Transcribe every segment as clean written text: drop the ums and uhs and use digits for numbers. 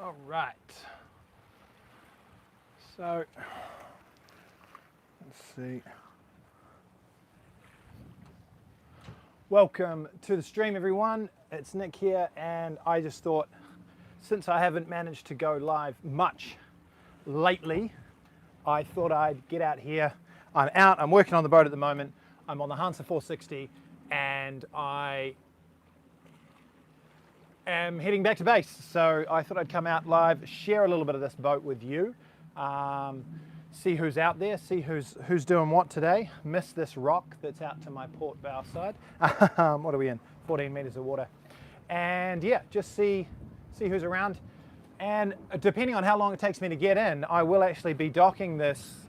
All right. So, let's see. Welcome to the stream, everyone. It's Nick here, and I just thought, since I haven't managed to go live much lately, I thought I'd get out here. I'm out, I'm working on the boat at the moment. I'm on the HANSE 460, and I am heading back to base. So I thought I'd come out live, share a little bit of this boat with you, see who's out there, see who's doing what today. Miss this rock that's out to my port bow side. What are we in? 14 meters of water. And yeah, just see who's around. And depending on how long it takes me to get in, I will actually be docking this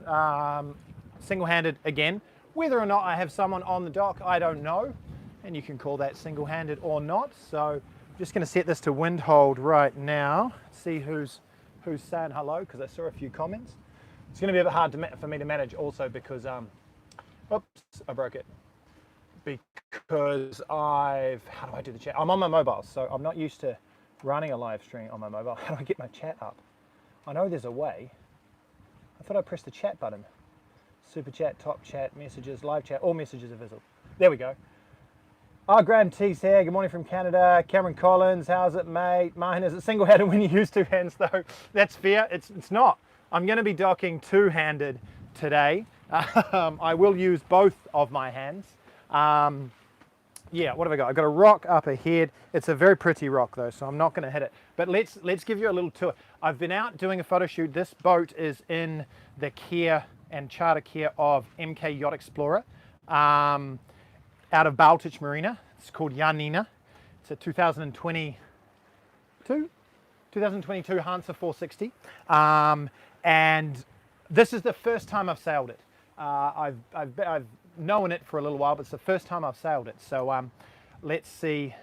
single-handed again. Whether or not I have someone on the dock, I don't know. And you can call that single-handed or not. So I'm just going to set this to wind hold right now. See who's saying hello, because I saw a few comments. It's going to be a bit hard for me to manage also because, oops, I broke it. Because how do I do the chat? I'm on my mobile, so I'm not used to running a live stream on my mobile. How do I get my chat up? I know there's a way. I thought I pressed the chat button. Super chat, top chat, messages, live chat, all messages are visible. There we go. Oh, Graham T's here. Good morning from Canada. Cameron Collins, how's it, mate? Mine, is it single-handed when you use two hands, though? That's fair. It's not. I'm going to be docking two-handed today. I will use both of my hands. Yeah, what have I got? I've got a rock up ahead. It's a very pretty rock, though, so I'm not going to hit it. But let's give you a little tour. I've been out doing a photo shoot. This boat is in the care and charter care of MK Yacht Explorer. Out of Baltic Marina. It's called Janina. It's a 2022 HANSE 460. And this is the first time I've sailed it. I've known it for a little while, but it's the first time I've sailed it. So let's see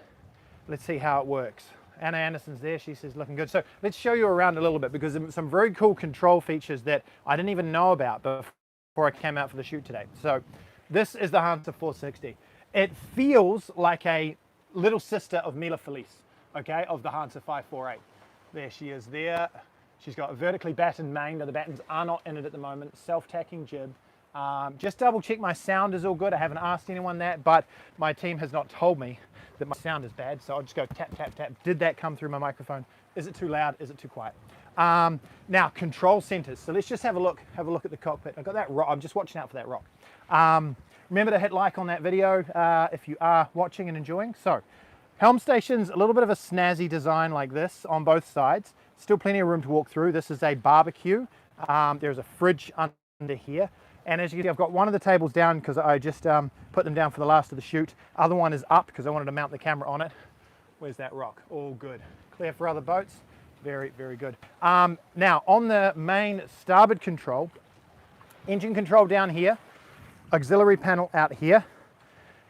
how it works. Anna Anderson's there. She says looking good. So let's show you around a little bit, because there's some very cool control features that I didn't even know about before I came out for the shoot today. So this is the HANSE 460. It feels like a little sister of Mila Felice, okay, of the HANSE 548. There she is there. She's got a vertically battened main. Now the battens are not in it at the moment. Self-tacking jib. Just double check my sound is all good. I haven't asked anyone that, but my team has not told me that my sound is bad. So I'll just go tap, tap, tap. Did that come through my microphone? Is it too loud? Is it too quiet? Now, control centers. So let's just have a look at the cockpit. I've got that rock. I'm just watching out for that rock. Remember to hit like on that video if you are watching and enjoying. So, helm stations, a little bit of a snazzy design like this on both sides. Still plenty of room to walk through. This is a barbecue. There's a fridge under here. And as you can see, I've got one of the tables down because I just put them down for the last of the shoot. Other one is up because I wanted to mount the camera on it. Where's that rock? All good. Clear for other boats. Very, very good. Now, on the main starboard control, engine control down here. Auxiliary panel out here.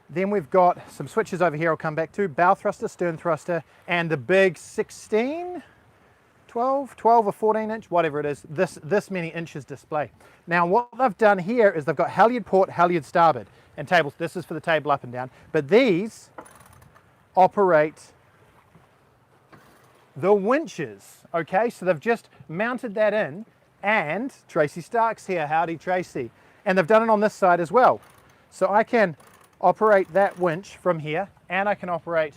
Then we've got some switches over here I'll come back to. Bow thruster, stern thruster, and the big 16, 12 or 14 inch, whatever it is, this many inches display. Now what they've done here is they've got halyard port, halyard starboard, and tables. This is for the table up and down. But these operate the winches, okay? So they've just mounted that in, and Tracy Stark's here. Howdy, Tracy. And they've done it on this side as well. So I can operate that winch from here, and I can operate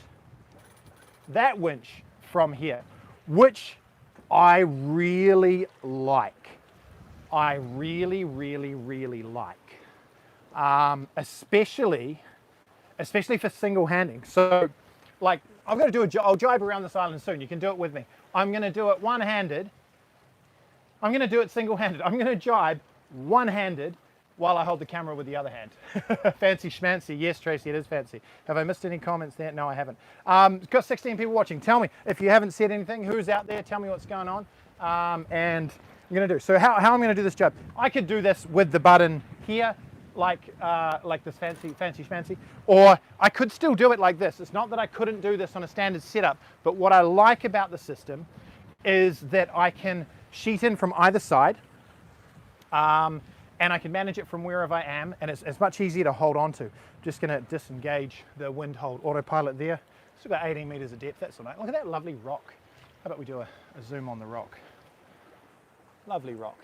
that winch from here, which I really like. I really, really, really like. Especially for single handing. So like, I'm gonna do I'll jibe around this island soon. You can do it with me. I'm gonna do it one-handed. I'm gonna do it single-handed. I'm gonna jibe one-handed while I hold the camera with the other hand. Fancy schmancy. Yes, Tracy, it is fancy. Have I missed any comments there? No, I haven't. Got 16 people watching. Tell me, if you haven't said anything, who's out there? Tell me what's going on. And I'm going to do. So how I'm going to do this job. I could do this with the button here, like this fancy schmancy. Or I could still do it like this. It's not that I couldn't do this on a standard setup, but what I like about the system is that I can sheet in from either side. And I can manage it from wherever I am, and it's much easier to hold on to. Just going to disengage the wind hold autopilot there. It's about 18 meters of depth. That's all right. Look at that lovely rock. How about we do a zoom on the rock? Lovely rock.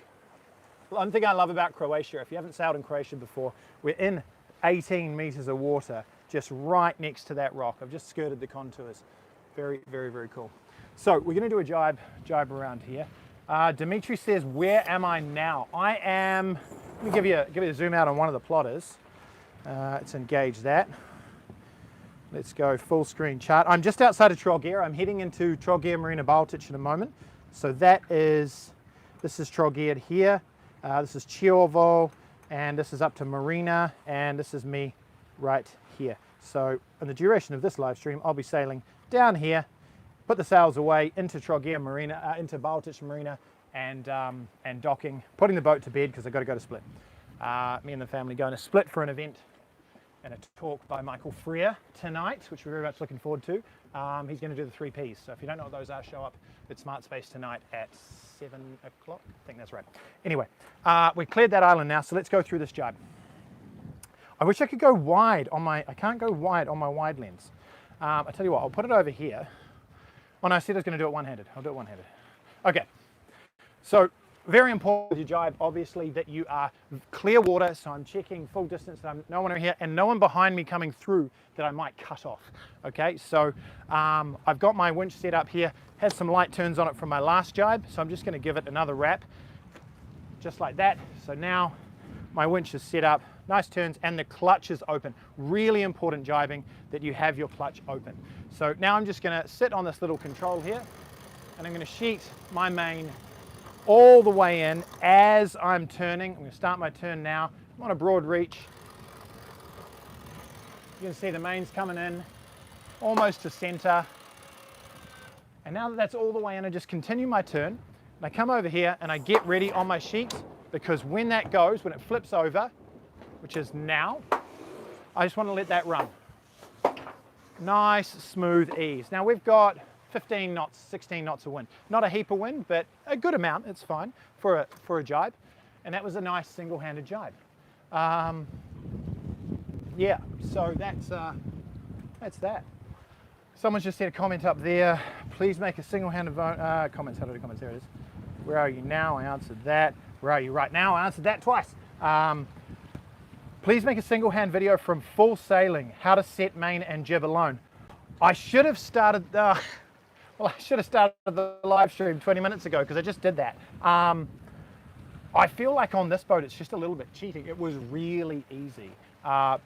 One thing I love about Croatia, if you haven't sailed in Croatia before, we're in 18 meters of water just right next to that rock. I've just skirted the contours. Very, very, very cool. So we're going to do a jibe around here. Dimitri says, where am I now? I am, let me give you a zoom out on one of the plotters. Let's engage that. Let's go full screen chart. I'm just outside of Trogir. I'm heading into Trogir Marina Baltic in a moment. So this is Trogir here. This is Chiovo, and this is up to Marina, and this is me right here. So in the duration of this live stream, I'll be sailing down here, put the sails away into Trogir Marina, into Baltic Marina, and docking, putting the boat to bed because I've got to go to Split. Me and the family going to Split for an event and a talk by Michael Freer tonight, which we're very much looking forward to. He's going to do the 3 Ps. So if you don't know what those are, show up at Smart Space tonight at 7 o'clock. I think that's right. Anyway, we've cleared that island now, so let's go through this jibe. I wish I could go wide on my, I can't go wide on my wide lens. I tell you what, I'll put it over here. Oh no, I said I was going to do it one-handed. I'll do it one-handed. Okay, so very important with your jibe, obviously, that you are clear water, so I'm checking full distance, that I'm no one over here, and no one behind me coming through that I might cut off. Okay, so I've got my winch set up here, has some light turns on it from my last jibe, so I'm just going to give it another wrap, just like that. So now my winch is set up, nice turns, and the clutch is open. Really important jibing that you have your clutch open. So now I'm just going to sit on this little control here, and I'm going to sheet my main all the way in as I'm turning. I'm going to start my turn now. I'm on a broad reach. You can see the main's coming in almost to center. And now that that's all the way in, I just continue my turn. And I come over here and I get ready on my sheet, because when that goes, when it flips over, which is now, I just want to let that run. Nice, smooth ease. Now we've got 15 knots, 16 knots of wind. Not a heap of wind, but a good amount, it's fine for a jibe. And that was a nice single-handed jibe. Yeah, so that's that. Someone's just said a comment up there. Please make a single-handed comments. How do I do comments? There it is. Where are you now? I answered that. Where are you right now? I answered that twice. Please make a single-hand video from full sailing, how to set main and jib alone. I should have started I should have started the live stream 20 minutes ago, because I just did that. I feel like on this boat it's just a little bit cheating. It was really easy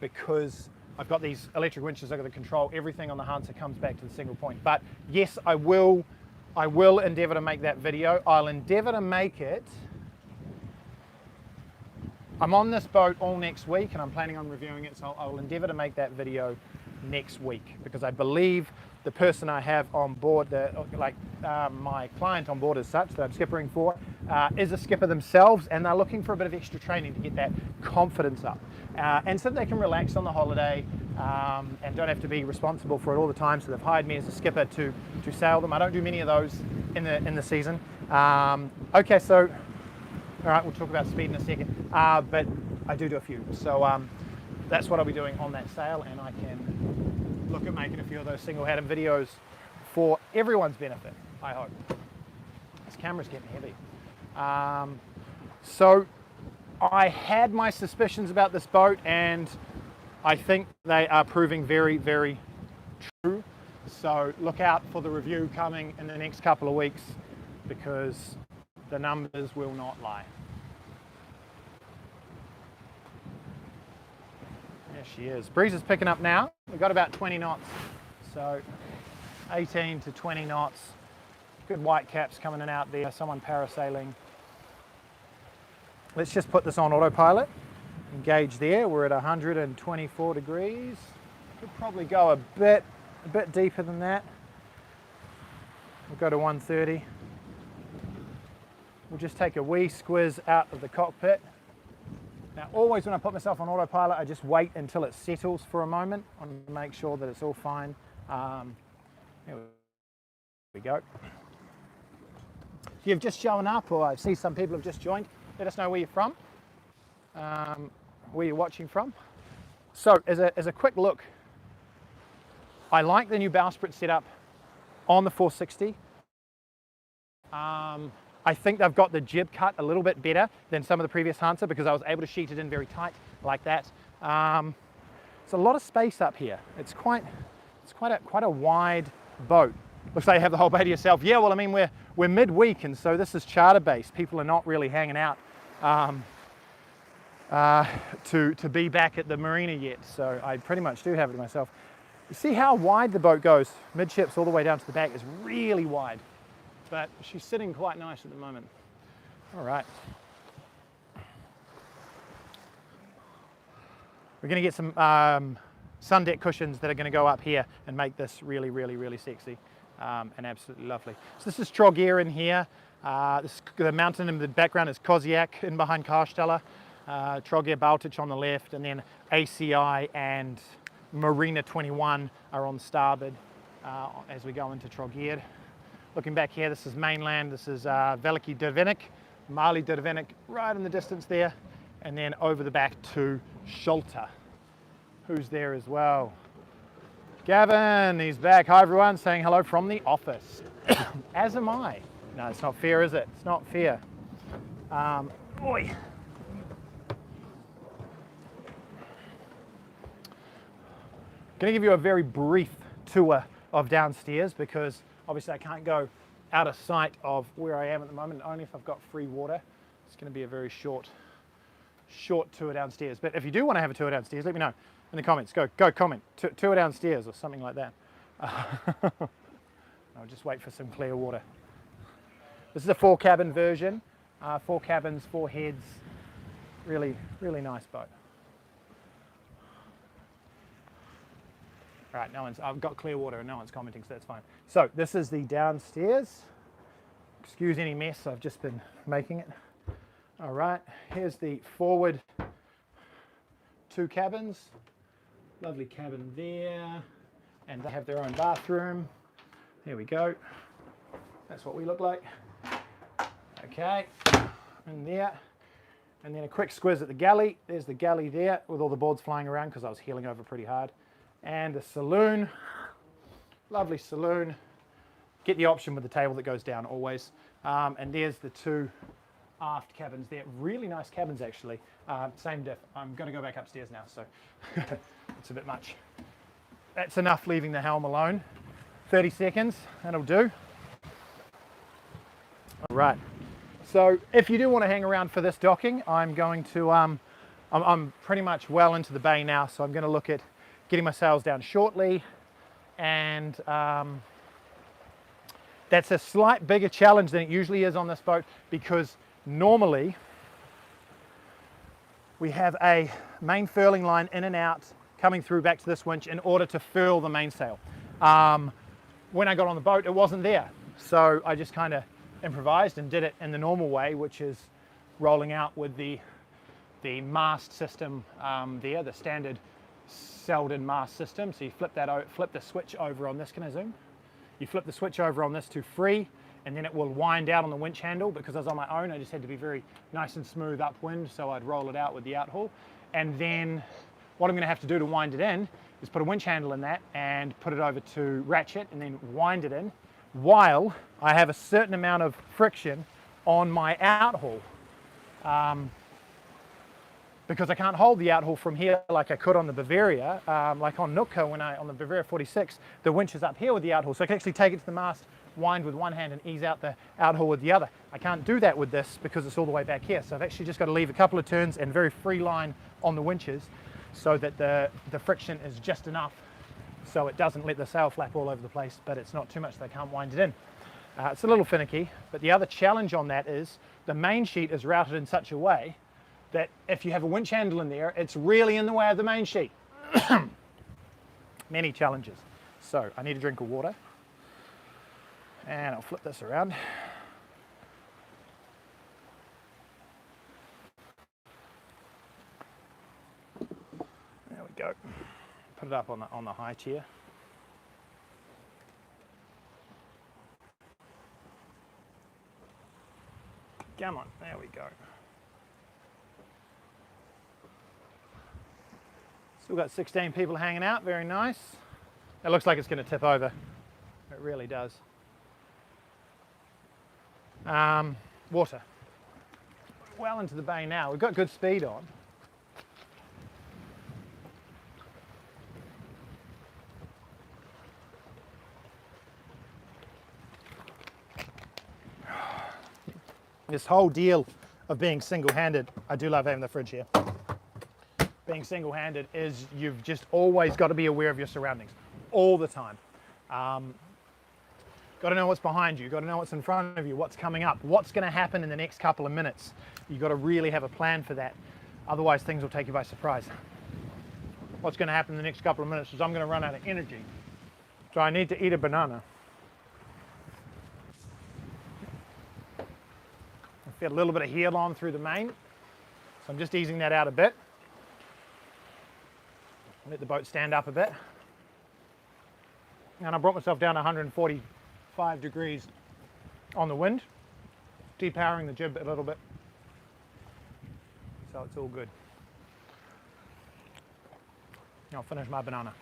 because I've got these electric winches over the control. Everything on the HANSE comes back to the single point. But yes, I will endeavour to make that video. I'll endeavour to make it. I'm on this boat all next week and I'm planning on reviewing it, so I'll endeavour to make that video next week, because I believe the person I have on board, my client on board as such, that I'm skippering for, is a skipper themselves, and they're looking for a bit of extra training to get that confidence up. And so they can relax on the holiday and don't have to be responsible for it all the time, so they've hired me as a skipper to sail them. I don't do many of those in the season. Okay, so, all right, we'll talk about speed in a second, but I do a few. So that's what I'll be doing on that sail, and I can look at making a few of those single-handed videos for everyone's benefit, I hope. This camera's getting heavy. So I had my suspicions about this boat, and I think they are proving very, very true. So look out for the review coming in the next couple of weeks, because the numbers will not lie. There she is. Breeze is picking up now. We've got about 20 knots. So 18 to 20 knots. Good white caps coming in out there. Someone parasailing. Let's just put this on autopilot. Engage there. We're at 124 degrees. Could probably go a bit deeper than that. We'll go to 130. We'll just take a wee squiz out of the cockpit. Now, always when I put myself on autopilot, I just wait until it settles for a moment. I want to make sure that it's all fine. There we go. If you've just shown up, or I see some people have just joined, let us know where you're from, where you're watching from. So, as a quick look, I like the new bowsprit setup on the 460. I think they've got the jib cut a little bit better than some of the previous HANSE because I was able to sheet it in very tight like that. It's a lot of space up here. It's quite a wide boat. Looks like you have the whole bay to yourself. Yeah, well, I mean, we're midweek, and so this is charter based. People are not really hanging out to be back at the marina yet, so I pretty much do have it to myself. You see how wide the boat goes? Midships all the way down to the back is really wide, but she's sitting quite nice at the moment. All right. We're going to get some sun deck cushions that are going to go up here and make this really, really, really sexy and absolutely lovely. So this is Trogir in here. The mountain in the background is Koziak in behind Karstella. Trogir Baltic on the left, and then ACI and Marina 21 are on starboard as we go into Trogir. Looking back here, this is mainland. This is Veliki Drvenik, Mali Drvenik right in the distance there, and then over the back to Sholta, who's there as well. Gavin, he's back. Hi everyone, saying hello from the office. As am I. No, it's not fair, is it? It's not fair. Oi. Going to give you a very brief tour of downstairs because obviously I can't go out of sight of where I am at the moment, only if I've got free water. It's going to be a very short tour downstairs. But if you do want to have a tour downstairs, let me know in the comments. Go comment, tour downstairs or something like that. I'll just wait for some clear water. This is a 4-cabin version. 4 cabins, 4 heads. Really, really nice boat. All right, I've got clear water and no one's commenting, so that's fine. So this is the downstairs. Excuse any mess, I've just been making it. All right, here's the forward 2 cabins. Lovely cabin there. And they have their own bathroom. There we go. That's what we look like. Okay, in there. And then a quick squiz at the galley. There's the galley there with all the boards flying around because I was heeling over pretty hard. And a saloon, lovely saloon. Get the option with the table that goes down always. And there's the 2 aft cabins there. Really nice cabins actually. Same diff. I'm going to go back upstairs now, so it's a bit much. That's enough leaving the helm alone. 30 seconds, that'll do. All right. So if you do want to hang around for this docking, I'm going to, I'm pretty much well into the bay now, so I'm going to look at getting my sails down shortly, and that's a slight bigger challenge than it usually is on this boat because normally we have a main furling line in and out coming through back to this winch in order to furl the mainsail. When I got on the boat, it wasn't there, so I just kind of improvised and did it in the normal way, which is rolling out with the mast system there, the standard Selden mast system. So you flip the switch over on this. Can I zoom? You flip the switch over on this to free, and then it will wind out on the winch handle. Because I was on my own, I just had to be very nice and smooth upwind, so I'd roll it out with the outhaul. And then what I'm going to have to do to wind it in is put a winch handle in that and put it over to ratchet and then wind it in while I have a certain amount of friction on my outhaul. Because I can't hold the outhaul from here like I could on the Bavaria, like on Nootka on the Bavaria 46, the winch is up here with the outhaul, so I can actually take it to the mast, wind with one hand and ease out the outhaul with the other. I can't do that with this because it's all the way back here, so I've actually just got to leave a couple of turns and very free line on the winches so that the friction is just enough so it doesn't let the sail flap all over the place, but it's not too much that I can't wind it in. It's a little finicky, but the other challenge on that is the main sheet is routed in such a way that if you have a winch handle in there, it's really in the way of the main sheet. Many challenges. So I need a drink of water. And I'll flip this around. There we go. Put it up on the high chair. Come on, there we go. Still got 16 people hanging out, very nice. It looks like it's going to tip over. It really does. Water. Well into the bay now. We've got good speed on. This whole deal of being single-handed, I do love having the fridge here. Being single-handed is you've just always got to be aware of your surroundings all the time. Got to know what's behind you, got to know what's in front of you, what's coming up, what's going to happen in the next couple of minutes. You've got to really have a plan for that. Otherwise, things will take you by surprise. What's going to happen in the next couple of minutes is I'm going to run out of energy. So I need to eat a banana. I feel a little bit of heel on through the mane. So I'm just easing that out a bit. Let the boat stand up a bit. And I brought myself down to 145 degrees on the wind, depowering the jib a little bit. So it's all good. I'll finish my banana.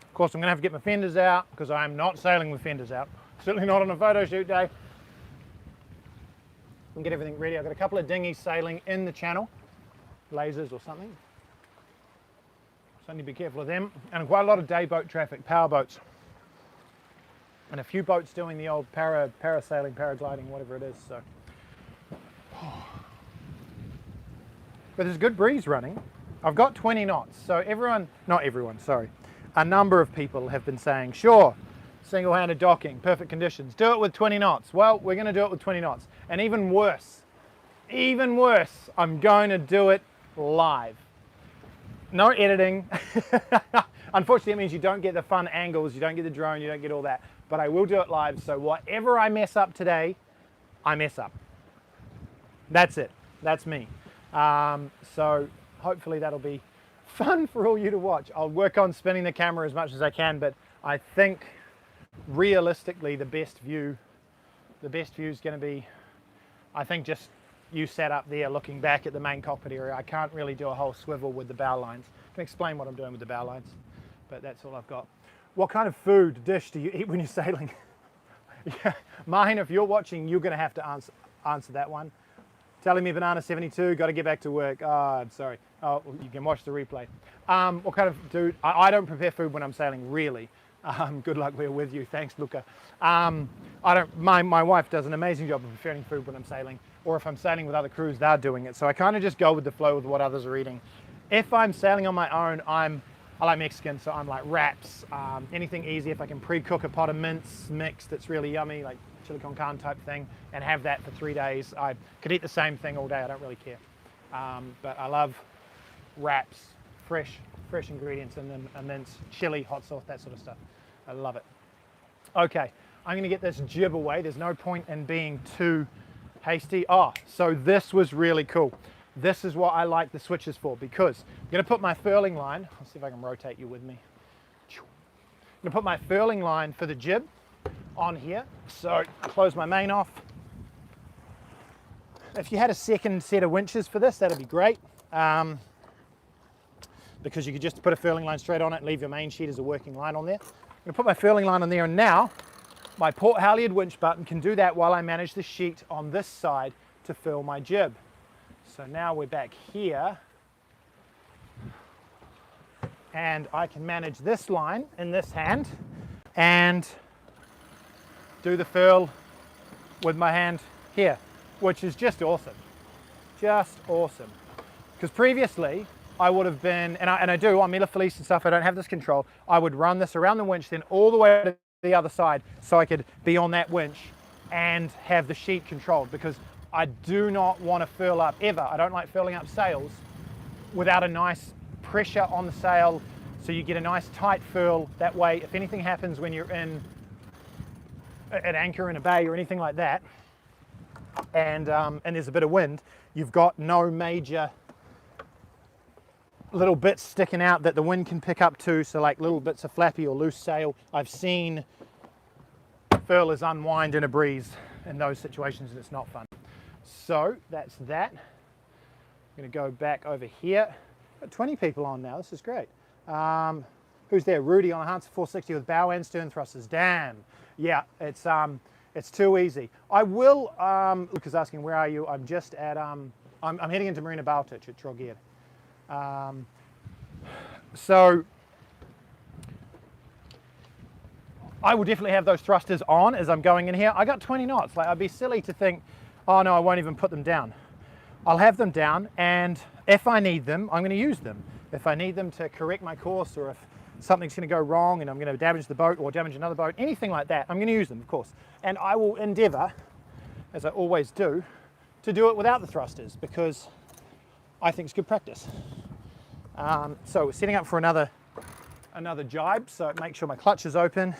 Of course, I'm going to have to get my fenders out because I'm not sailing with fenders out. Certainly not on a photo shoot day. And get everything ready. I've got a couple of dinghies sailing in the channel, lasers or something. So I need to be careful of them. And quite a lot of day boat traffic, power boats. And a few boats doing the old parasailing, paragliding, whatever it is. So, but there's a good breeze running. I've got 20 knots. So not everyone, sorry. A number of people have been saying, sure, single-handed docking, perfect conditions, do it with 20 knots. Well, we're going to do it with 20 knots. And even worse, I'm going to do it live. No editing. Unfortunately, it means you don't get the fun angles, you don't get the drone, you don't get all that. But I will do it live, so whatever I mess up today, I mess up. That's it. That's me. So hopefully that'll be fun for all you to watch. I'll work on spinning the camera as much as I can, but I think realistically the best view is going to be, I think, just you sat up there looking back at the main cockpit area. I can't really do a whole swivel with the bow lines. I can explain what I'm doing with the bow lines, but that's all I've got. What kind of food dish do you eat when you're sailing? Yeah, mine, if you're watching, you're going to have to answer that one. Telling me banana 72, got to get back to work. Oh, I'm sorry. Oh, you can watch the replay. What kind of food? I don't prepare food when I'm sailing, really. Good luck, we're with you. Thanks, Luca. My wife does an amazing job of preparing food when I'm sailing, or if I'm sailing with other crews, they're doing it. So I kind of just go with the flow with what others are eating. If I'm sailing on my own, I like Mexican, so I'm like wraps, anything easy. If I can pre-cook a pot of mince mix that's really yummy, like chili con carne type thing, and have that for 3 days, I could eat the same thing all day. I don't really care. But I love wraps, fresh ingredients, and then a mince, chili, hot sauce, that sort of stuff. I love it. Okay, I'm going to get this jib away. There's no point in being too hasty. Oh, so this was really cool. This is what I like the switches for, because I'm going to put my furling line, I'll see if I can rotate you with me. I'm going to put my furling line for the jib on here. So close my main off. If you had a second set of winches for this, that'd be great. Because you could just put a furling line straight on it and leave your main sheet as a working line on there. I'm going to put my furling line on there, and now my port halyard winch button can do that while I manage the sheet on this side to furl my jib. So now we're back here, and I can manage this line in this hand and do the furl with my hand here, which is just awesome. Just awesome. Because previously I would have been, and I do on Mila Felice and stuff, I don't have this control. I would run this around the winch, then all the way to the other side so I could be on that winch and have the sheet controlled, because I do not want to furl up ever. I don't like furling up sails without a nice pressure on the sail, so you get a nice tight furl. That way, if anything happens when you're in at anchor in a bay or anything like that, and there's a bit of wind, you've got no major little bits sticking out that the wind can pick up to, so like little bits of flappy or loose sail. I've seen furlers unwind in a breeze in those situations, and it's not fun. So that's that. I'm going to go back over here. Got 20 people on now, this is great. Who's there? Rudy on a HANSE 460 with bow and stern thrusters. Damn. Yeah, it's too easy. I will, Luke is asking, where are you? I'm just at, I'm heading into Marina Baltic at Troguer. So I will definitely have those thrusters on as I'm going in here. I got 20 knots. Like, I'd be silly to think, oh no, I won't even put them down. I'll have them down, and if I need them, I'm going to use them. If I need them to correct my course, or if something's going to go wrong and I'm going to damage the boat or damage another boat, anything like that, I'm going to use them, of course. And I will endeavour, as I always do, to do it without the thrusters, because I think it's good practice. So we're setting up for another jibe, so make sure my clutch is open,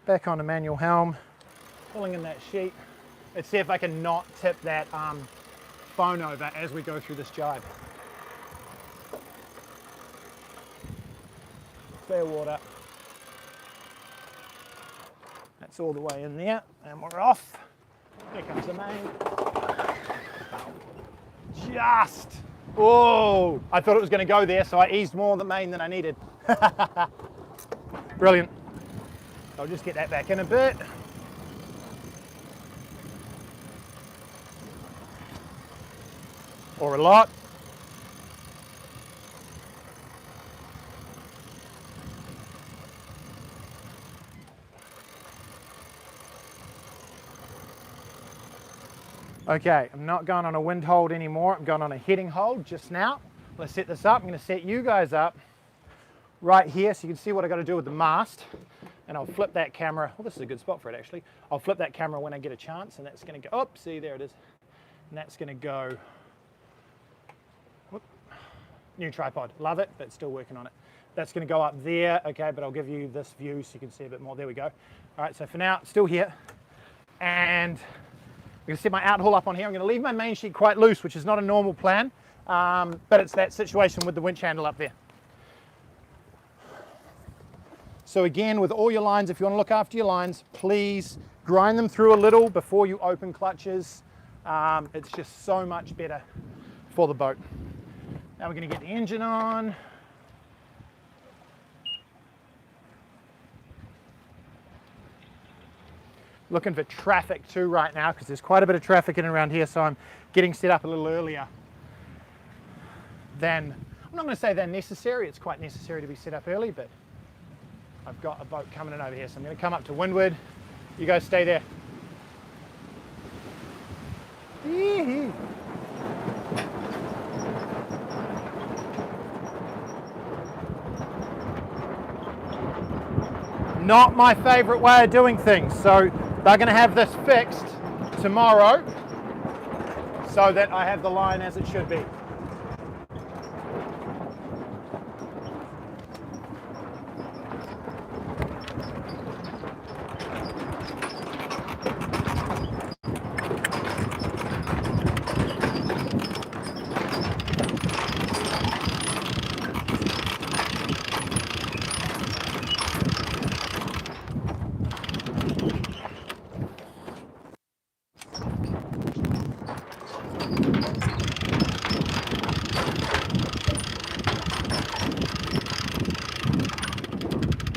back on the manual helm, pulling in that sheet. Let's see if I can not tip that phone over as we go through this jibe. Clear water. That's all the way in there, and we're off. Here comes the main. Just, oh, I thought it was going to go there, so I eased more of the main than I needed. Brilliant. I'll just get that back in a bit. Or a lot. Okay, I'm not going on a wind hold anymore. I'm going on a heading hold just now. Let's set this up. I'm going to set you guys up right here so you can see what I got to do with the mast. And I'll flip that camera. Well, this is a good spot for it actually. I'll flip that camera when I get a chance, and that's going to go, oh, see, there it is. And that's going to go, whoop, new tripod. Love it, but still working on it. That's going to go up there, okay, but I'll give you this view so you can see a bit more. There we go. All right, so for now, still here. And I'm going to set my out haul up on here. I'm going to leave my main sheet quite loose, which is not a normal plan, but it's that situation with the winch handle up there. So again, with all your lines, if you want to look after your lines, please grind them through a little before you open clutches. It's just so much better for the boat. Now we're going to get the engine on. Looking for traffic too right now, because there's quite a bit of traffic in and around here, so I'm getting set up a little earlier than, I'm not going to say than necessary, it's quite necessary to be set up early, but I've got a boat coming in over here, so I'm going to come up to windward. You guys stay there. Yee-hee. Not my favorite way of doing things, so they're going to have this fixed tomorrow so that I have the line as it should be.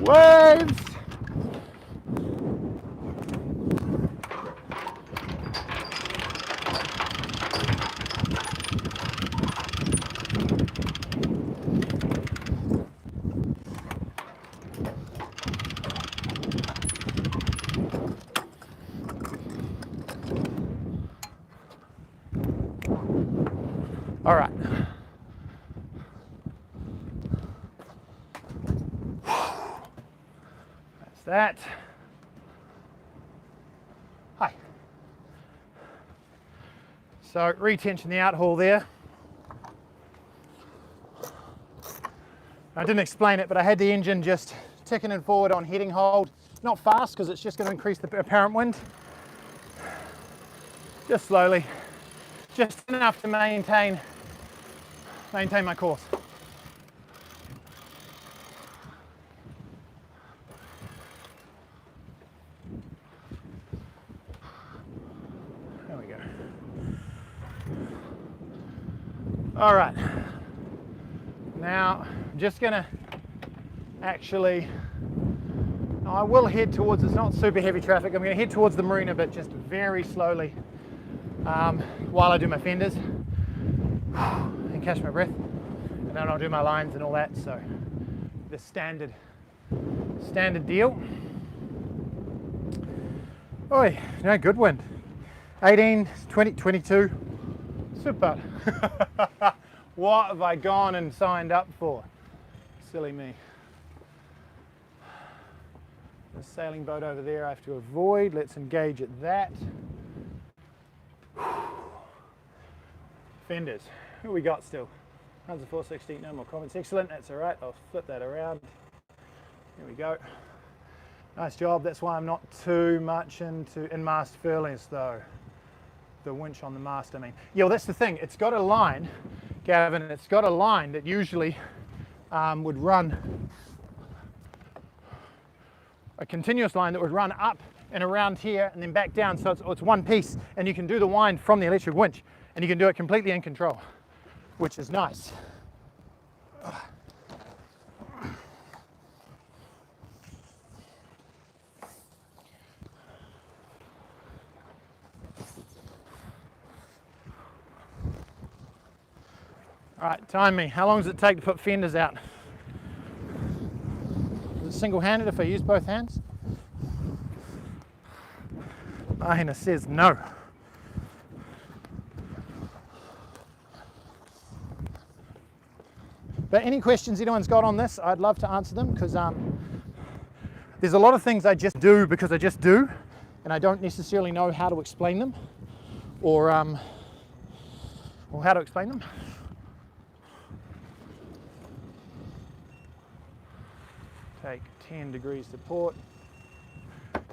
Waves! All right. That's that. Hi. So retension the out haul there. I didn't explain it, but I had the engine just ticking and forward on heading hold. Not fast, because it's just going to increase the apparent wind. Just slowly. Just enough to maintain my course. There we go. All right. Now, I'm just gonna actually, I will head towards, it's not super heavy traffic, I'm going to head towards the marina, but just very slowly while I do my fenders and catch my breath, and then I'll do my lines and all that. So the standard deal. Oi, no, good wind. 18, 20, 22. Super. What have I gone and signed up for? Silly me. The sailing boat over there I have to avoid. Let's engage at that. Fenders. Who we got still? HANSE 460, no more comments. Excellent, that's all right. I'll flip that around. Here we go. Nice job. That's why I'm not too much into in-mast furlings though. The winch on the mast, I mean. Yeah, well, that's the thing. It's got a line, Gavin, it's got a line that usually would run, a continuous line that would run up and around here and then back down. So it's one piece, and you can do the wind from the electric winch, and you can do it completely in control, which is nice. All right, time me. How long does it take to put fenders out? Is it single-handed if I use both hands? Ahina says no. But any questions anyone's got on this, I'd love to answer them, because there's a lot of things I just do because I just do, and I don't necessarily know how to explain them, or how to explain them. Take 10 degrees to port.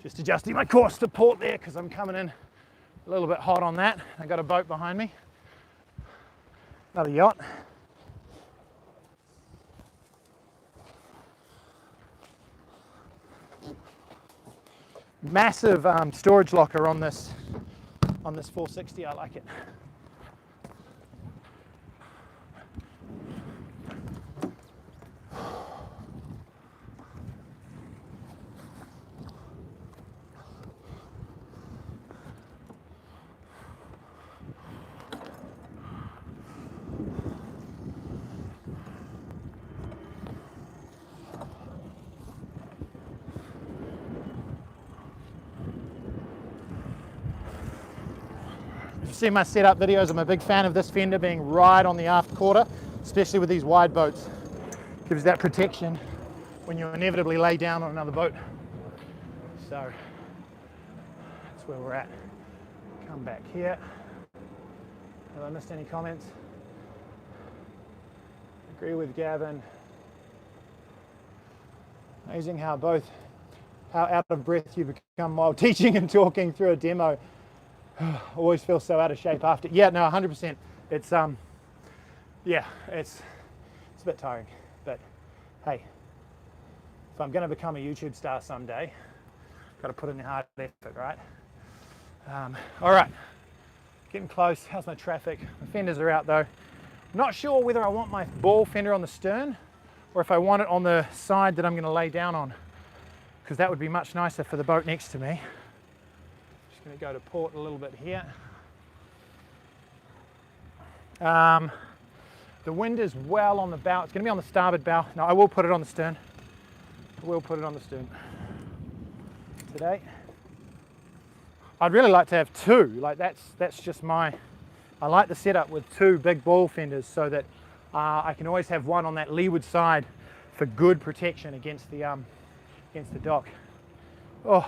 Just adjusting my course to port there because I'm coming in a little bit hot on that. I got a boat behind me, another yacht. Massive storage locker on this 460. I like it. See my setup videos, I'm a big fan of this fender being right on the aft quarter, especially with these wide boats. Gives that protection when you inevitably lay down on another boat. So that's where we're at. Come back here. Have I missed any comments? Agree with Gavin. Amazing how out of breath you become while teaching and talking through a demo. Always feel so out of shape after. Yeah, no, 100%. It's yeah, it's a bit tiring, but hey, if I'm going to become a YouTube star someday, got to put in the hard effort, right? All right, getting close. How's my traffic? My fenders are out though. Not sure whether I want my ball fender on the stern or if I want it on the side that I'm going to lay down on, because that would be much nicer for the boat next to me. Going to go to port a little bit here. The wind is well on the bow. It's going to be on the starboard bow. No, I will put it on the stern. I will put it on the stern today. I'd really like to have two. Like that's just my. I like the setup with two big ball fenders so that I can always have one on that leeward side for good protection against the dock. Oh.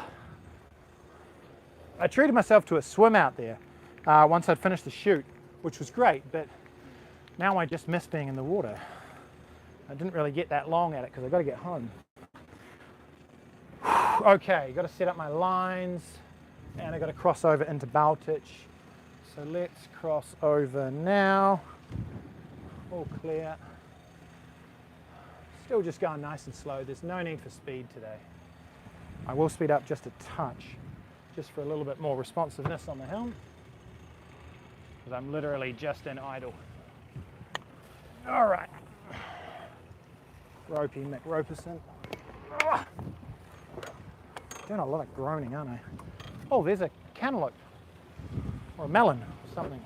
I treated myself to a swim out there once I'd finished the shoot, which was great, but now I just miss being in the water. I didn't really get that long at it because I've got to get home. Okay, got to set up my lines, and I've got to cross over into Baltich. So let's cross over now. All clear. Still just going nice and slow. There's no need for speed today. I will speed up just a touch, just for a little bit more responsiveness on the helm, because I'm literally just in idle. All right. Ropey McRoperson. Doing a lot of groaning, aren't I? Oh, there's a cantaloupe or a melon or something.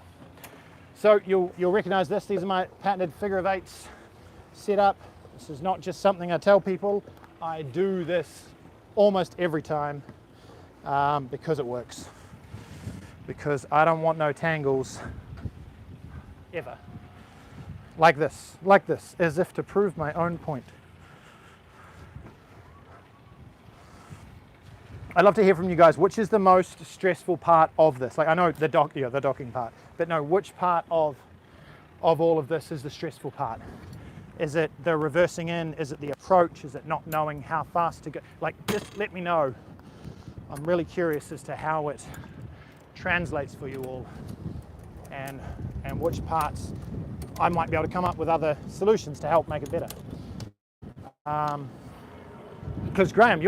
So you'll recognize this. These are my patented figure of eights set up. This is not just something I tell people. I do this almost every time because it works. Because I don't want no tangles ever. Like this, as if to prove my own point. I'd love to hear from you guys, which is the most stressful part of this? Like, I know the docking part, but no, which part of all of this is the stressful part? Is it the reversing in? Is it the approach? Is it not knowing how fast to go? Like, just let me know. I'm really curious as to how it translates for you all, and which parts I might be able to come up with other solutions to help make it better. Because Graham,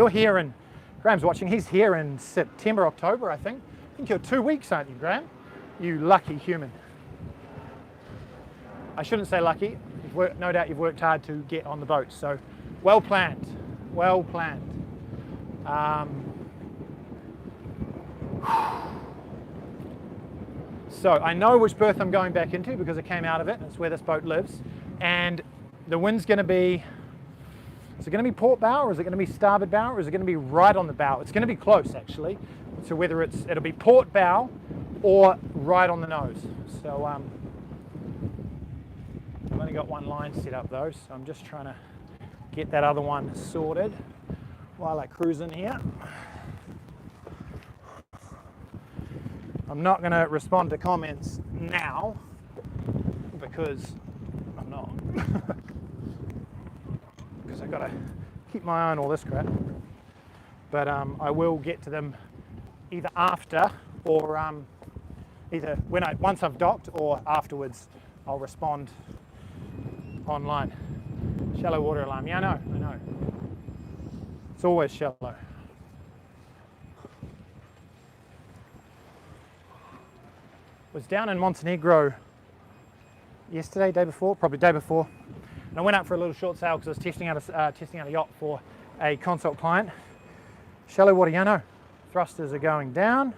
Graham's watching. He's here in September, October, I think. I think you're 2 weeks, aren't you, Graham? You lucky human. I shouldn't say lucky. No doubt you've worked hard to get on the boat. So, well planned. Well planned. So I know which berth I'm going back into because I came out of it, and it's where this boat lives. And the wind's going to be, is it going to be port bow, or is it going to be starboard bow, or is it going to be right on the bow? It's going to be close, actually. So whether it'll be port bow or right on the nose. So I've only got one line set up though, so I'm just trying to get that other one sorted while I cruise in here. I'm not going to respond to comments now because I'm not. Because I've got to keep my eye on all this crap. But I will get to them either after or either once I've docked or afterwards. I'll respond online. Shallow water alarm. Yeah, I know. It's always shallow. Was down in Montenegro yesterday, day before, probably day before, and I went out for a little short sail because I was testing out a yacht for a consult client. Shallow water, Yano. Thrusters are going down.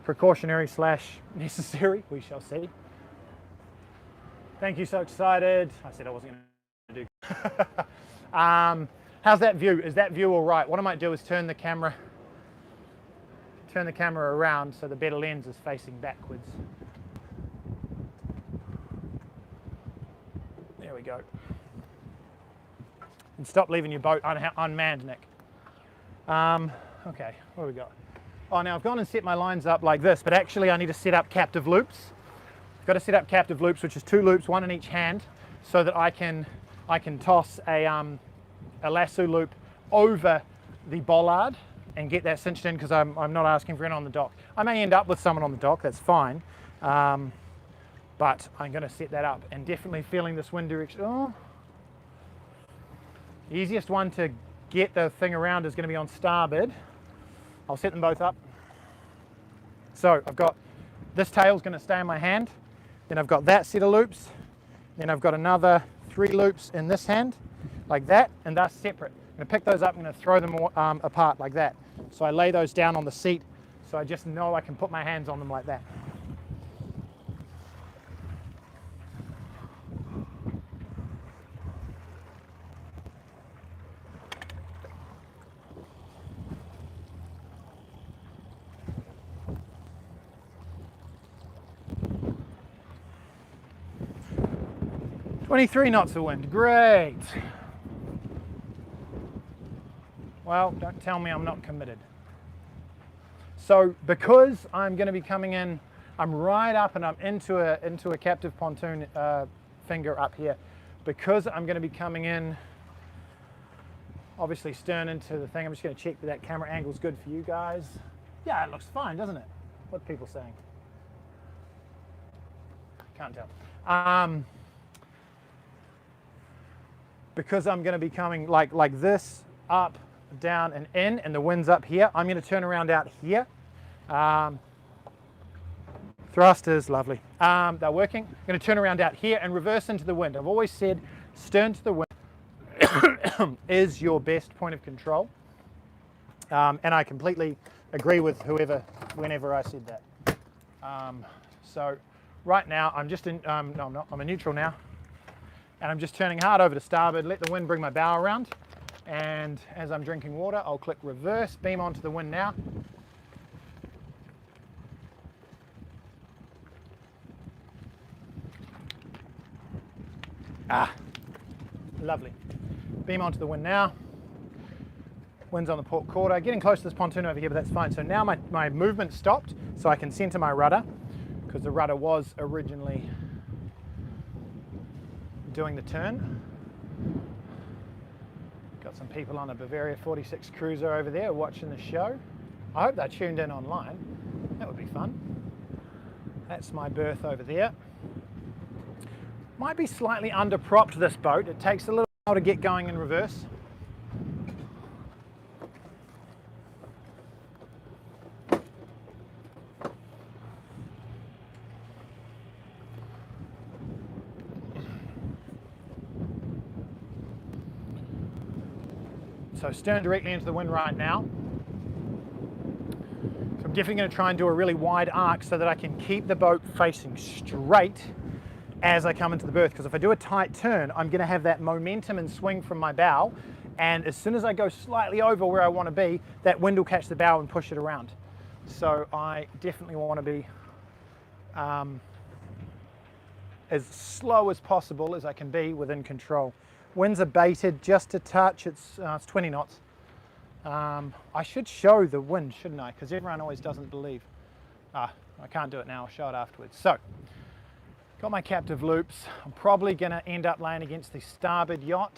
Precautionary / necessary, we shall see. Thank you, so excited. I said I wasn't going to do. How's that view? Is that view all right? What I might do is turn the camera around so the better lens is facing backwards. There we go. And stop leaving your boat unmanned, Nick. Okay, what have we got? Oh, now I've gone and set my lines up like this, but actually I need to set up captive loops. I've got to set up captive loops, which is 2 loops, 1 in each hand, so that I can toss a lasso loop over the bollard and get that cinched in, because I'm not asking for anyone on the dock. I may end up with someone on the dock, that's fine. But I'm going to set that up, and definitely feeling this wind direction. Oh. The easiest one to get the thing around is going to be on starboard. I'll set them both up. So I've got this tail's going to stay in my hand. Then I've got that set of loops. Then I've got another 3 loops in this hand, like that, and they're separate. I'm going to pick those up, I'm going to throw them apart like that. So I lay those down on the seat, so I just know I can put my hands on them like that. "23 knots of wind, great." Well, don't tell me I'm not committed. So because I'm going to be coming in, I'm right up and I'm into a captive pontoon finger up here. Because I'm going to be coming in, obviously stern into the thing, I'm just going to check that camera angle's good for you guys. Yeah, it looks fine, doesn't it? What are people saying? Can't tell. Because I'm going to be coming like this, up, down and in, and the wind's up here, I'm going to turn around out here. Thrusters, lovely. They're working. I'm going to turn around out here and reverse into the wind. I've always said stern to the wind, is your best point of control. And I completely agree with whenever I said that. So right now I'm just in, no I'm not, I'm in neutral now. And I'm just turning hard over to starboard, let the wind bring my bow around. And as I'm drinking water, I'll click reverse, beam onto the wind now. Lovely. Beam onto the wind now. Wind's on the port quarter. Getting close to this pontoon over here, but that's fine. So now my movement stopped, so I can center my rudder, because the rudder was originally doing the turn. Got some people on a Bavaria 46 cruiser over there watching the show. I hope they're tuned in online. That would be fun. That's my berth over there. Might be slightly under-propped, this boat. It takes a little while to get going in reverse. So stern directly into the wind right now. So I'm definitely going to try and do a really wide arc so that I can keep the boat facing straight as I come into the berth, because if I do a tight turn, I'm going to have that momentum and swing from my bow, and as soon as I go slightly over where I want to be, that wind will catch the bow and push it around. So I definitely want to be as slow as possible as I can be within control. Winds are baited just a touch, it's 20 knots. I should show the wind, shouldn't I? Because everyone always doesn't believe. I can't do it now, I'll show it afterwards. So, got my captive loops. I'm probably going to end up laying against the starboard yacht,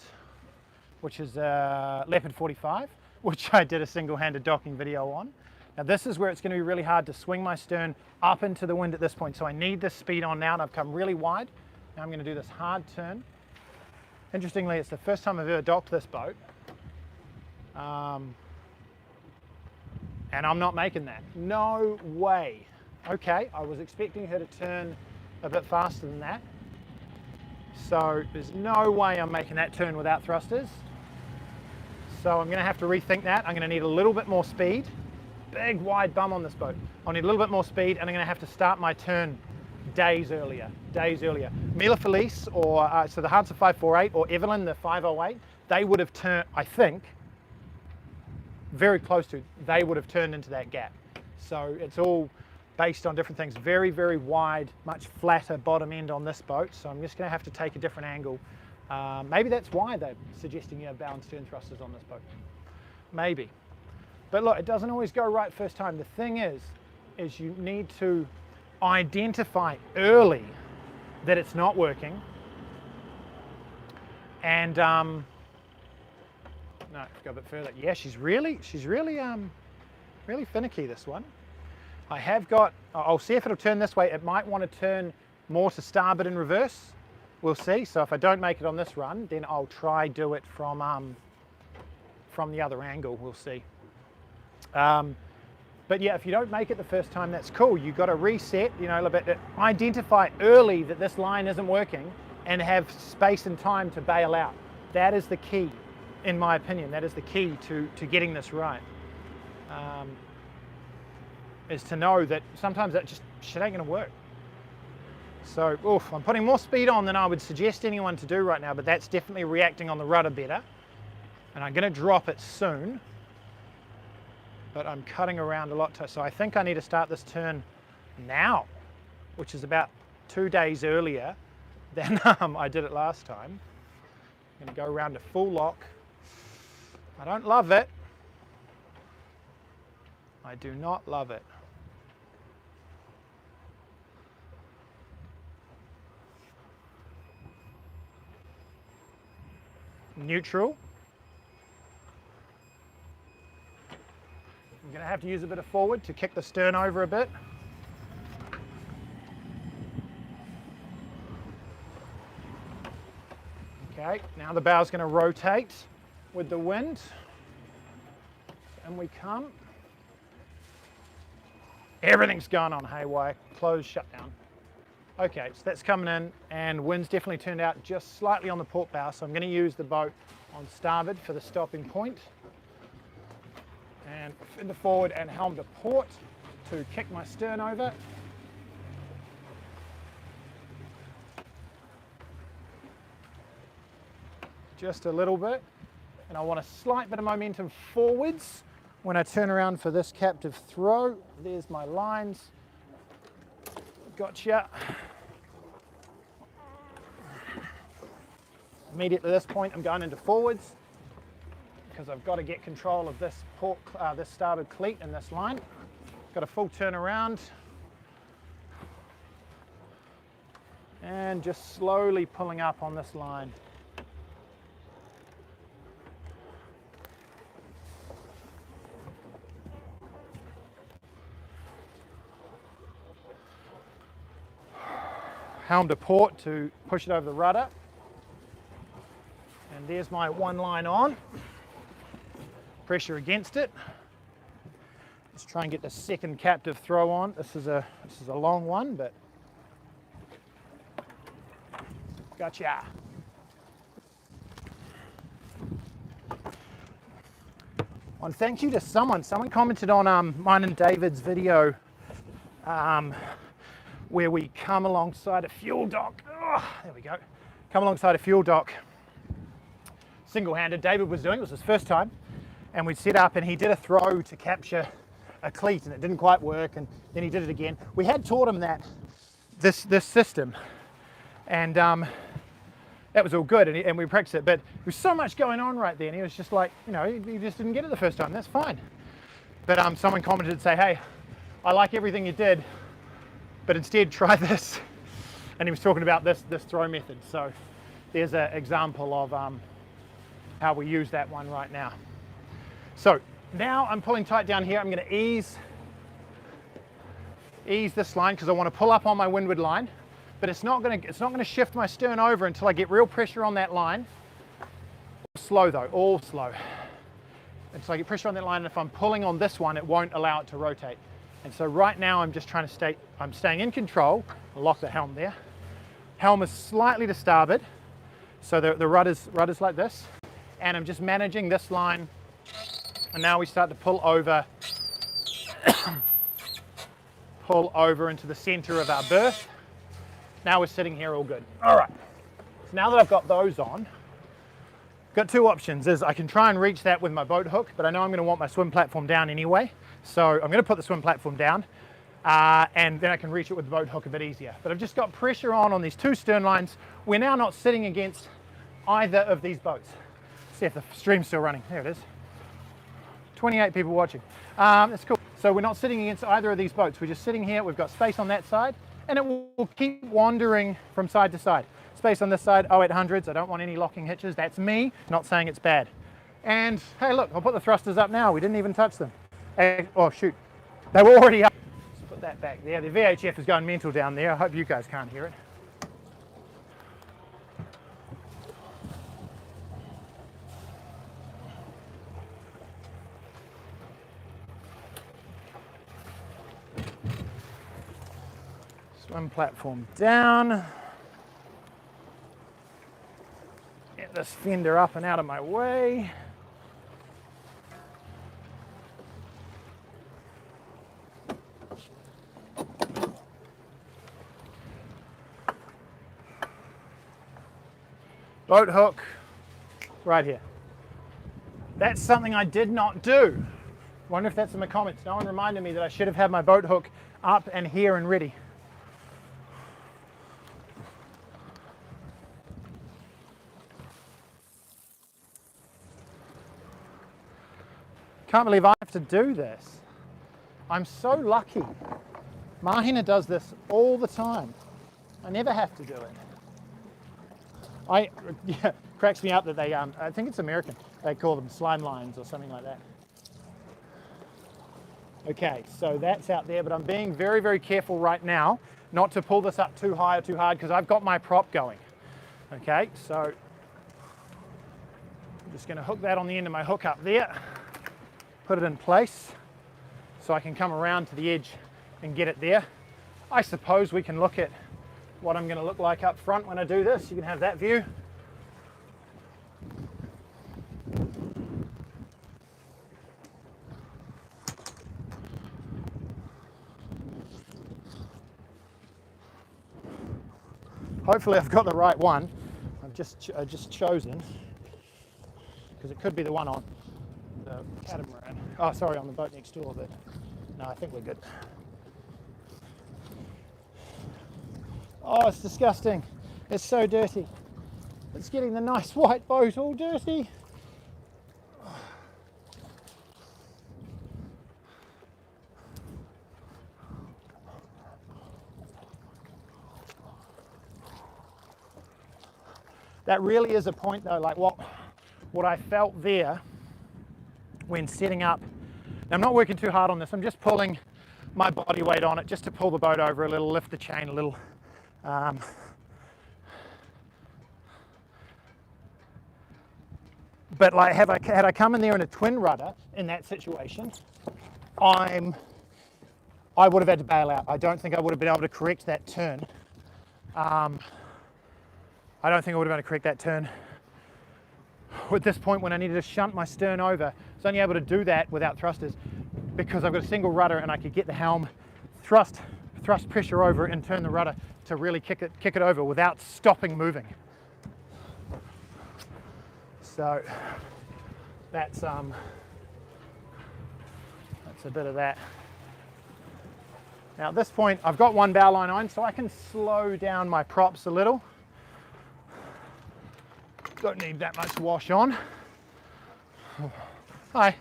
which is a Leopard 45, which I did a single-handed docking video on. Now this is where it's going to be really hard to swing my stern up into the wind at this point, so I need this speed on now, and I've come really wide. Now I'm going to do this hard turn. Interestingly, it's the first time I've ever docked this boat, and I'm not making that. No way. Okay, I was expecting her to turn a bit faster than that, so there's no way I'm making that turn without thrusters. So I'm going to have to rethink that. I'm going to need a little bit more speed. Big wide bum on this boat. I'll need a little bit more speed, and I'm going to have to start my turn days earlier. Mila Felice, or so the HANSE 548 or Evelyn, the 508, they would have turned, I think, very close to, they would have turned into that gap. So it's all based on different things. Very, very wide, much flatter bottom end on this boat. So I'm just going to have to take a different angle. Maybe that's why they're suggesting you have bow and stern thrusters on this boat. Maybe. But look, it doesn't always go right first time. The thing is you need to identify early that it's not working. And no, go a bit further. Yeah, she's really finicky, this one. I have got, I'll see if it'll turn this way. It might want to turn more to starboard in reverse. We'll see. So if I don't make it on this run, then I'll try do it from the other angle. We'll see. But yeah, if you don't make it the first time, that's cool. You've got to reset, you know, a little bit, identify early that this line isn't working and have space and time to bail out. That is the key, in my opinion. That is the key to getting this right. Is to know that sometimes that just shit ain't gonna work. So, oof, I'm putting more speed on than I would suggest anyone to do right now, but that's definitely reacting on the rudder better. And I'm gonna drop it soon. But I'm cutting around a lot, so I think I need to start this turn now, which is about 2 days earlier than I did it last time. I'm going to go around to full lock. I don't love it. I do not love it. Neutral. I'm going to have to use a bit of forward to kick the stern over a bit. Okay, now the bow's going to rotate with the wind. And we come. Everything's going on haywire. Close, shut down. Okay, so that's coming in, and wind's definitely turned out just slightly on the port bow, so I'm going to use the boat on starboard for the stopping point, and fender forward and helm to port to kick my stern over. Just a little bit, and I want a slight bit of momentum forwards when I turn around for this captive throw. There's my lines. Gotcha. Immediately at this point, I'm going into forwards because I've got to get control of this this starboard cleat and this line. Got a full turn around and just slowly pulling up on this line. Helm to port to push it over the rudder. And there's my one line on. Pressure against it. Let's try and get the second captive throw on. This is a long one, but gotcha. And thank you to someone commented on mine and David's video where we come alongside a fuel dock. Oh, there we go. Come alongside a fuel dock single-handed. David was doing it. It was his first time, and we'd set up and he did a throw to capture a cleat and it didn't quite work, and then he did it again. We had taught him this system, and that was all good, and we practiced it, but there was so much going on right there, and he was just like, you know, he just didn't get it the first time. That's fine. But someone commented and say, hey, I like everything you did, but instead try this. And he was talking about this throw method. So there's an example of how we use that one right now. So now I'm pulling tight down here. I'm going to ease this line because I want to pull up on my windward line, but it's not going to shift my stern over until I get real pressure on that line. Slow though, all slow. Until I get pressure on that line, and if I'm pulling on this one, it won't allow it to rotate. And so right now I'm just trying to I'm staying in control. I'll lock the helm there. Helm is slightly to starboard, so the rudder's like this, and I'm just managing this line, and now we start to pull over pull over into the center of our berth. Now we're sitting here all good. All right, so now that I've got those on, got two options. Is I can try and reach that with my boat hook, but I know I'm going to want my swim platform down anyway. So I'm going to put the swim platform down, and then I can reach it with the boat hook a bit easier. But I've just got pressure on these two stern lines. We're now not sitting against either of these boats. See if the stream's still running. There it is. 28 people watching. That's cool. So we're not sitting against either of these boats. We're just sitting here. We've got space on that side, and it will keep wandering from side to side. Space on this side, 0800s. I don't want any locking hitches. That's me, not saying it's bad. And hey, look, I'll put the thrusters up now. We didn't even touch them. Oh shoot, they were already up. Let's put that back there. The VHF is going mental down there. I hope you guys can't hear it. Swim platform down. Get this fender up and out of my way. Boat hook right here. That's something I did not do. Wonder if that's in the comments. No one reminded me that I should have had my boat hook up and here and ready. Can't believe I have to do this. I'm so lucky. Mahina does this all the time. I never have to do it. Yeah, cracks me up that they, I think it's American, they call them slime lines or something like that. Okay, so that's out there, but I'm being very, very careful right now not to pull this up too high or too hard because I've got my prop going. Okay, so I'm just going to hook that on the end of my hook up there, put it in place so I can come around to the edge and get it there. I suppose we can look at what I'm going to look like up front when I do this. You can have that view. Hopefully I've got the right one. I've just chosen, because it could be the one on the catamaran. Oh, sorry, on the boat next door, but no, I think we're good. Oh, it's disgusting. It's so dirty. It's getting the nice white boat all dirty. That really is a point though, like what I felt there when setting up. Now, I'm not working too hard on this, I'm just pulling my body weight on it just to pull the boat over a little, lift the chain a little. But like, had I come in there in a twin rudder in that situation, I would have had to bail out. I don't think I would have been able to correct that turn. I don't think I would have been able to correct that turn. At this point, when I needed to shunt my stern over, I was only able to do that without thrusters because I've got a single rudder and I could get the helm, thrust pressure over it and turn the rudder to really kick it over without stopping moving. So that's a bit of that. Now at this point, I've got one bow line on, so I can slow down my props a little. Don't need that much wash on. Hi.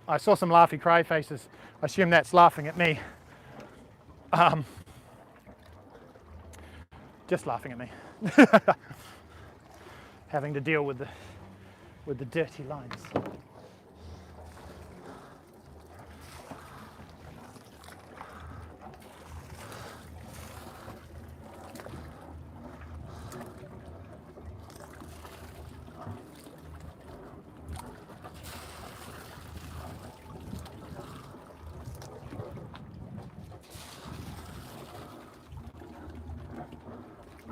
I saw some laughy cry faces. I assume that's laughing at me. Just laughing at me. Having to deal with the dirty lines.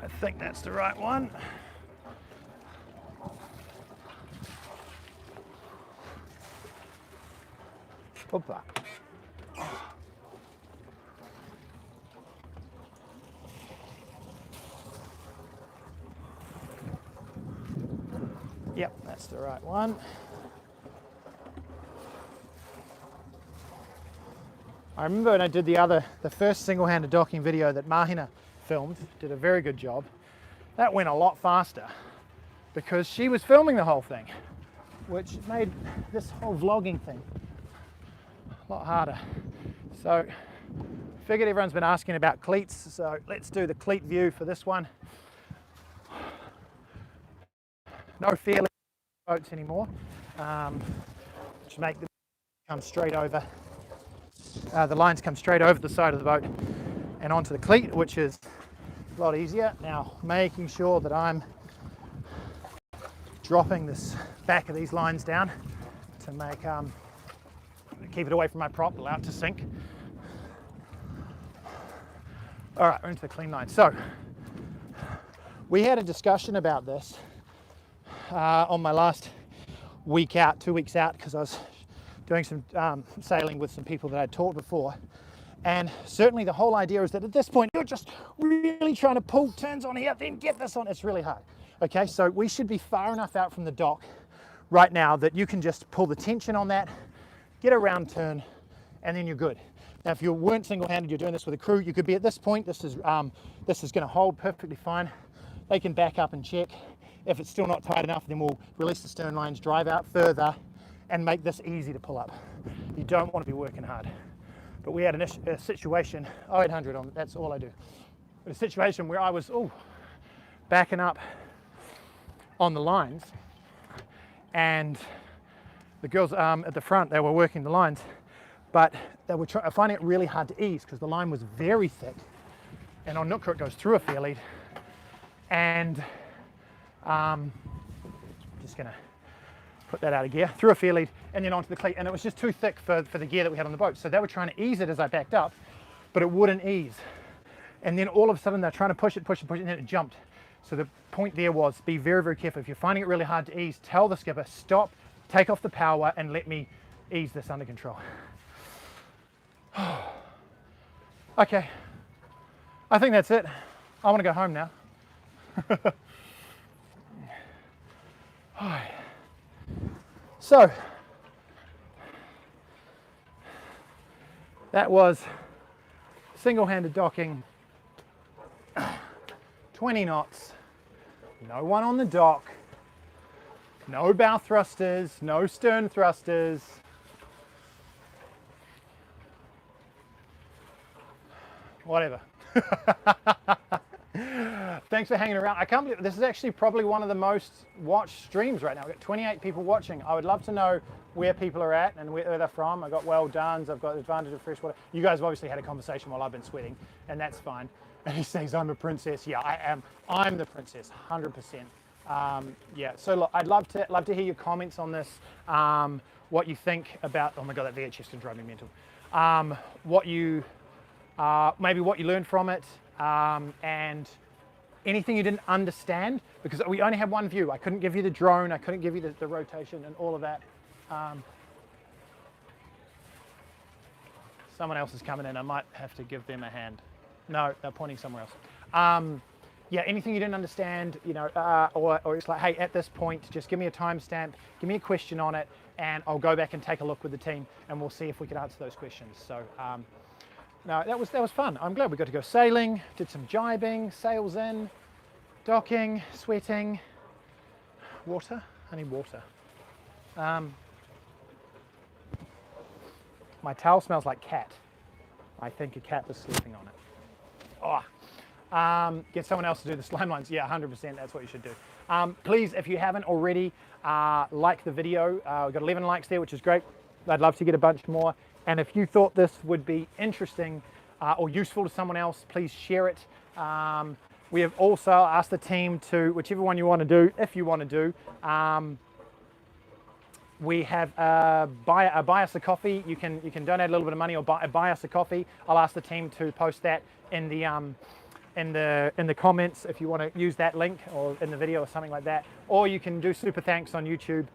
I think that's the right one. Hoppa. Yep, that's the right one. I remember when I did the first single-handed docking video that Mahina filmed, did a very good job. That went a lot faster because she was filming the whole thing, which made this whole vlogging thing a lot harder. So figured everyone's been asking about cleats, so let's do the cleat view for this one. No fairly boats anymore, which make them come straight over. The lines come straight over the side of the boat and onto the cleat, which is a lot easier. Now, making sure that I'm dropping this back of these lines down to make keep it away from my prop, allow it to sink. All right, we're into the clean line. So we had a discussion about this on my last week out, 2 weeks out, because I was doing some sailing with some people that I'd taught before. And certainly the whole idea is that at this point, you're just really trying to pull turns on here, then get this on. It's really hard. Okay, so we should be far enough out from the dock right now that you can just pull the tension on that, get a round turn, and then you're good. Now, if you weren't single-handed, you're doing this with a crew, you could be at this point. This is going to hold perfectly fine. They can back up and check. If it's still not tight enough, then we'll release the stern lines, drive out further, and make this easy to pull up. You don't want to be working hard. But we had a situation, 0800 on, that's all I do. A situation where I was backing up on the lines, and the girls at the front, they were working the lines, but they were finding it really hard to ease because the line was very thick, and on Nootka it goes through a fair lead, and just gonna put that out of gear, through a fair lead, and then onto the cleat, and it was just too thick for the gear that we had on the boat. So they were trying to ease it as I backed up, but it wouldn't ease. And then all of a sudden they're trying to push it, and then it jumped. So the point there was, be very, very careful. If you're finding it really hard to ease, tell the skipper, stop, take off the power, and let me ease this under control. Okay, I think that's it. I want to go home now. So, that was single-handed docking, 20 knots, no one on the dock, no bow thrusters, no stern thrusters. Whatever. Thanks for hanging around. I can't believe this is actually probably one of the most watched streams right now. We've got 28 people watching. I would love to know where people are at and where they're from. I've got Well Done's, I've got Advantage of Freshwater. You guys have obviously had a conversation while I've been sweating, and that's fine. And he says, I'm a princess. Yeah, I am. I'm the princess, 100%. Yeah, so look, I'd love to hear your comments on this, what you think about, oh my God, that VHS can drive me mental. Maybe what you learned from it, and anything you didn't understand, because we only have one view. I couldn't give you the drone, I couldn't give you the rotation and all of that. Someone else is coming in, I might have to give them a hand. No, they're pointing somewhere else. Yeah, anything you didn't understand, you know, or it's like, hey, at this point, just give me a timestamp, give me a question on it, and I'll go back and take a look with the team, and we'll see if we can answer those questions. So, no, that was fun. I'm glad we got to go sailing, did some jibing, sails in, docking, sweating, water. I need water. My towel smells like cat. I think a cat was sleeping on it. Oh, get someone else to do the slime lines. Yeah, 100%, that's what you should do. Please, if you haven't already, like the video. We've got 11 likes there, which is great. I'd love to get a bunch more. And if you thought this would be interesting or useful to someone else, please share it. We have also asked the team to, whichever one you want to do, if you want to do, we have buy us a coffee. You can donate a little bit of money or buy us a coffee. I'll ask the team to post that in the comments if you want to use that link, or in the video or something like that. Or you can do super thanks on YouTube.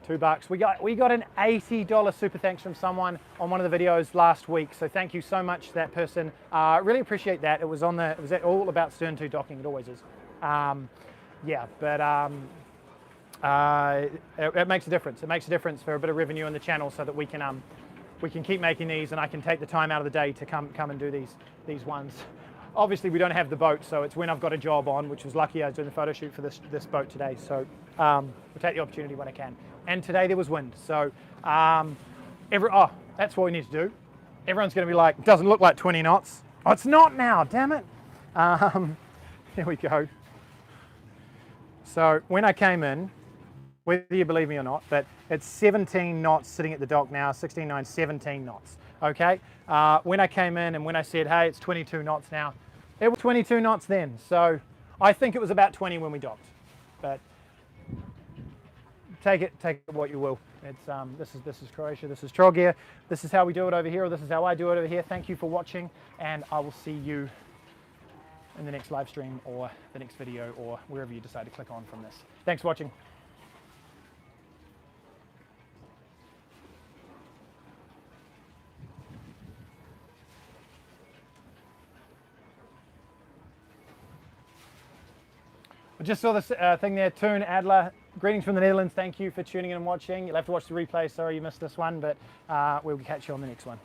$2. We got an $80 super thanks from someone on one of the videos last week. So thank you so much to that person. Really appreciate that. It was all about Stern 2 docking. It always is. Yeah, but it makes a difference. It makes a difference for a bit of revenue in the channel, so that we can keep making these, and I can take the time out of the day to come and do these ones. Obviously, we don't have the boat, so it's when I've got a job on, which was lucky. I was doing the photo shoot for this boat today, so we'll take the opportunity when I can. And today there was wind, so that's what we need to do. Everyone's going to be like, doesn't look like 20 knots. Oh, it's not now, damn it. Here we go. So when I came in, whether you believe me or not, but it's 17 knots sitting at the dock now, 16, 17 knots, okay? When I came in and when I said, hey, it's 22 knots now, it was 22 knots then. So I think it was about 20 when we docked, but take it what you will. It's this is Croatia, this is Trogir, this is how we do it over here, or this is how I do it over here. Thank you for watching, and I will see you in the next live stream or the next video or wherever you decide to click on from this. Thanks for watching. I just saw this thing there, Toon Adler. Greetings from the Netherlands. Thank you for tuning in and watching. You'll have to watch the replay. Sorry you missed this one, but we'll catch you on the next one.